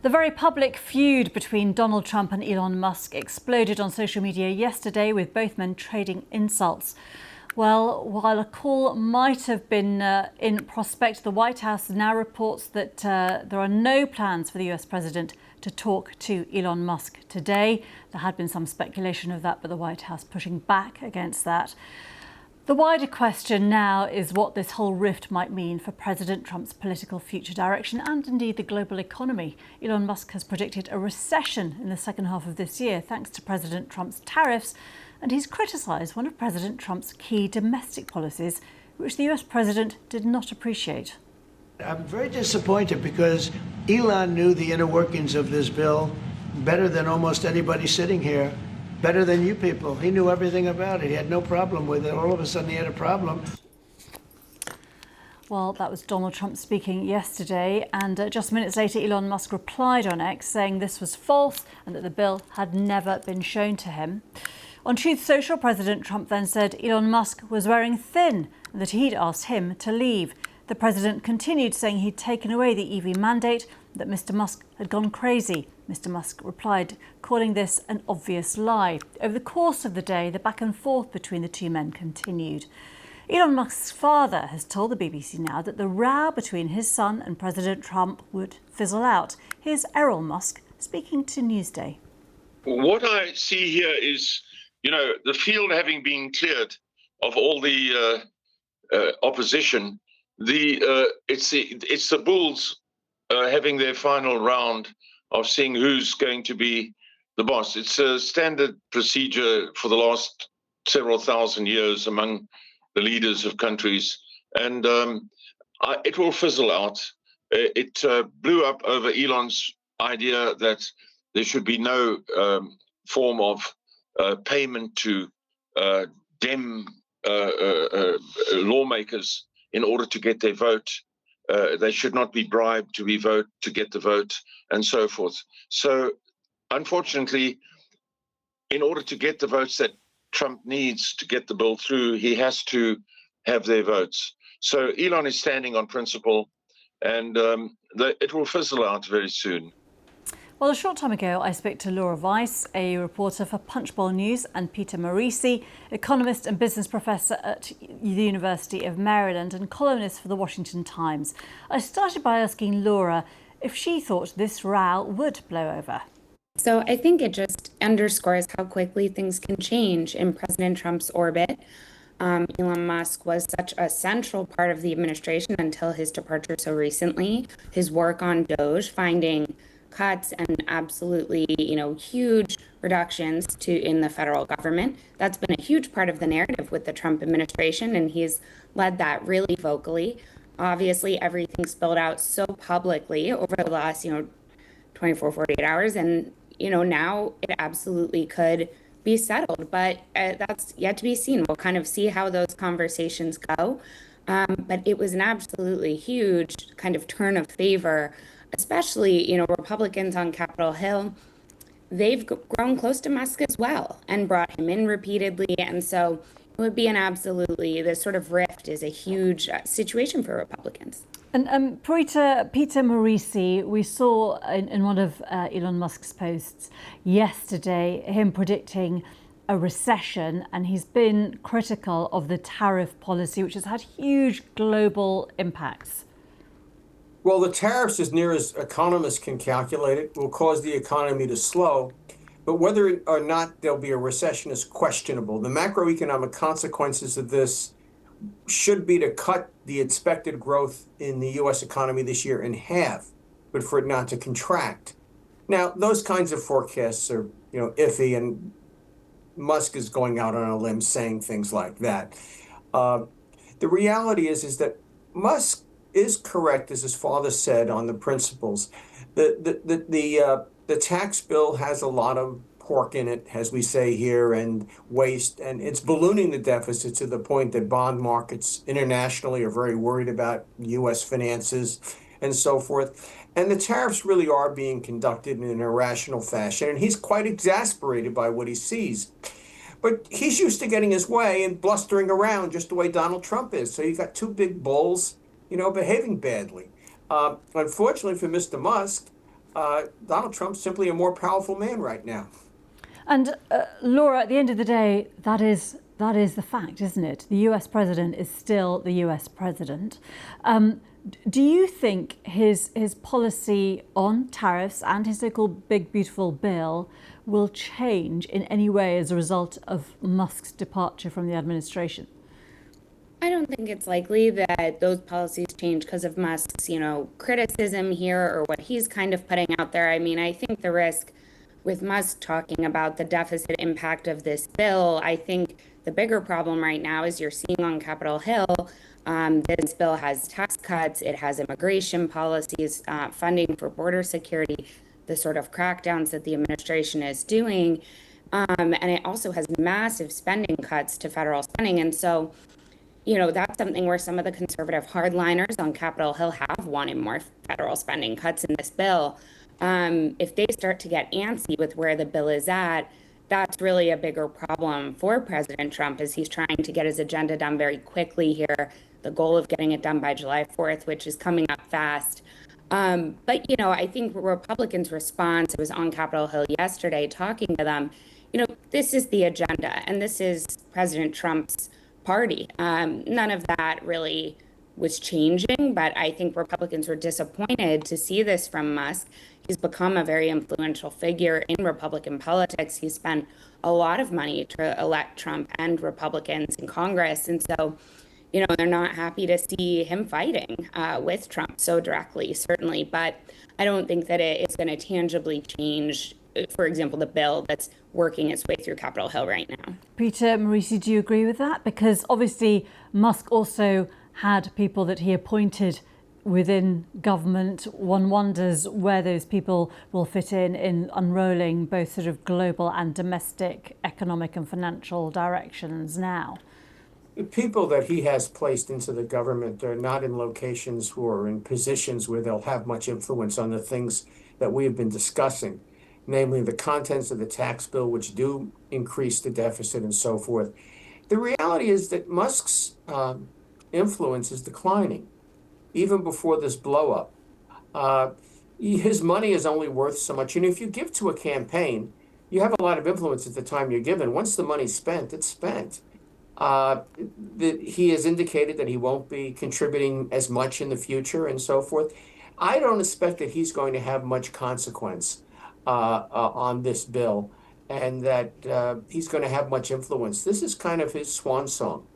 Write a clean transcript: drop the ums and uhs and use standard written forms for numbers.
The very public feud between Donald Trump and Elon Musk exploded on social media yesterday, with both men trading insults. Well, while a call might have been in prospect, the White House now reports that there are no plans for the US president to talk to Elon Musk today. There had been some speculation of that, but the White House pushing back against that. The wider question now is what this whole rift might mean for President Trump's political future direction and indeed the global economy. Elon Musk has predicted a recession in the second half of this year thanks to President Trump's tariffs, and he's criticised one of President Trump's key domestic policies, which the US president did not appreciate. I'm very disappointed because Elon knew the inner workings of this bill better than almost anybody sitting here. Better than you people. He knew everything about it. He had no problem with it. All of a sudden he had a problem. Well, that was Donald Trump speaking yesterday, and just minutes later Elon Musk replied on X saying this was false and that the bill had never been shown to him. On Truth Social, President Trump then said Elon Musk was wearing thin and that he'd asked him to leave. The president continued saying he'd taken away the EV mandate, that Mr. Musk had gone crazy. Mr. Musk replied, calling this an obvious lie. Over the course of the day, the back and forth between the two men continued. Elon Musk's father has told the BBC now that the row between his son and President Trump would fizzle out. Here's Errol Musk speaking to Newsday. What I see here is, the field having been cleared of all the opposition. It's the bulls having their final round of seeing who's going to be the boss. It's a standard procedure for the last several thousand years among the leaders of countries, and it will fizzle out. It blew up over Elon's idea that there should be no form of payment to lawmakers in order to get their vote. They should not be bribed to get the vote, and so forth. So, unfortunately, in order to get the votes that Trump needs to get the bill through, he has to have their votes. So Elon is standing on principle, and it will fizzle out very soon. Well, a short time ago, I spoke to Laura Weiss, a reporter for Punchbowl News, and Peter Morisi, economist and business professor at the University of Maryland and columnist for the Washington Times. I started by asking Laura if she thought this row would blow over. So I think it just underscores how quickly things can change in President Trump's orbit. Elon Musk was such a central part of the administration until his departure so recently. His work on Doge, finding cuts and absolutely, huge reductions in the federal government. That's been a huge part of the narrative with the Trump administration, and he's led that really vocally. Obviously, everything spilled out so publicly over the last, 24, 48 hours, and, now it absolutely could be settled, but that's yet to be seen. We'll kind of see how those conversations go. But it was an absolutely huge kind of turn of favor, especially, Republicans on Capitol Hill. They've grown close to Musk as well and brought him in repeatedly. And so it would be this sort of rift is a huge situation for Republicans. And Peter Morisi, we saw in one of Elon Musk's posts yesterday him predicting a recession, and he's been critical of the tariff policy, which has had huge global impacts. Well, the tariffs, as near as economists can calculate it, will cause the economy to slow. But whether or not there'll be a recession is questionable. The macroeconomic consequences of this should be to cut the expected growth in the U.S. economy this year in half, but for it not to contract. Now, those kinds of forecasts are, iffy, and Musk is going out on a limb saying things like that. The reality is that Musk is correct, as his father said, on the principles. The tax bill has a lot of pork in it, as we say here, and waste, and it's ballooning the deficit to the point that bond markets internationally are very worried about U.S. finances and so forth. And the tariffs really are being conducted in an irrational fashion, and he's quite exasperated by what he sees. But he's used to getting his way and blustering around just the way Donald Trump is. So you've got two big bulls, behaving badly. Unfortunately for Mr. Musk, Donald Trump's simply a more powerful man right now. And Laura, at the end of the day, that is the fact, isn't it? The US president is still the US president. Do you think his policy on tariffs and his so-called big beautiful bill will change in any way as a result of Musk's departure from the administration? I don't think it's likely that those policies change because of Musk's, criticism here or what he's kind of putting out there. I mean, I think the risk with Musk talking about the deficit impact of this bill, I think the bigger problem right now is you're seeing on Capitol Hill, this bill has tax cuts, it has immigration policies, funding for border security, the sort of crackdowns that the administration is doing. And it also has massive spending cuts to federal spending. And so, that's something where some of the conservative hardliners on Capitol Hill have wanted more federal spending cuts in this bill. If they start to get antsy with where the bill is at, that's really a bigger problem for President Trump as he's trying to get his agenda done very quickly here. The goal of getting it done by July 4th, which is coming up fast. But, I think Republicans' response, I was on Capitol Hill yesterday talking to them, this is the agenda and this is President Trump's party. None of that really was changing, but I think Republicans were disappointed to see this from Musk. He's become a very influential figure in Republican politics. He spent a lot of money to elect Trump and Republicans in Congress. And so, they're not happy to see him fighting with Trump so directly, certainly. But I don't think that it's going to tangibly change, for example, the bill that's working its way through Capitol Hill right now. Peter Morisi, do you agree with that? Because obviously Musk also had people that he appointed within government. One wonders where those people will fit in unrolling both sort of global and domestic economic and financial directions now. The people that he has placed into the government are not in locations or in positions where they'll have much influence on the things that we have been discussing, namely the contents of the tax bill, which do increase the deficit and so forth. The reality is that Musk's influence is declining, even before this blow up. His money is only worth so much. And if you give to a campaign, you have a lot of influence at the time you're given. Once the money's spent, it's spent. He has indicated that he won't be contributing as much in the future and so forth. I don't expect that he's going to have much consequence on this bill and that he's going to have much influence. This is kind of his swan song.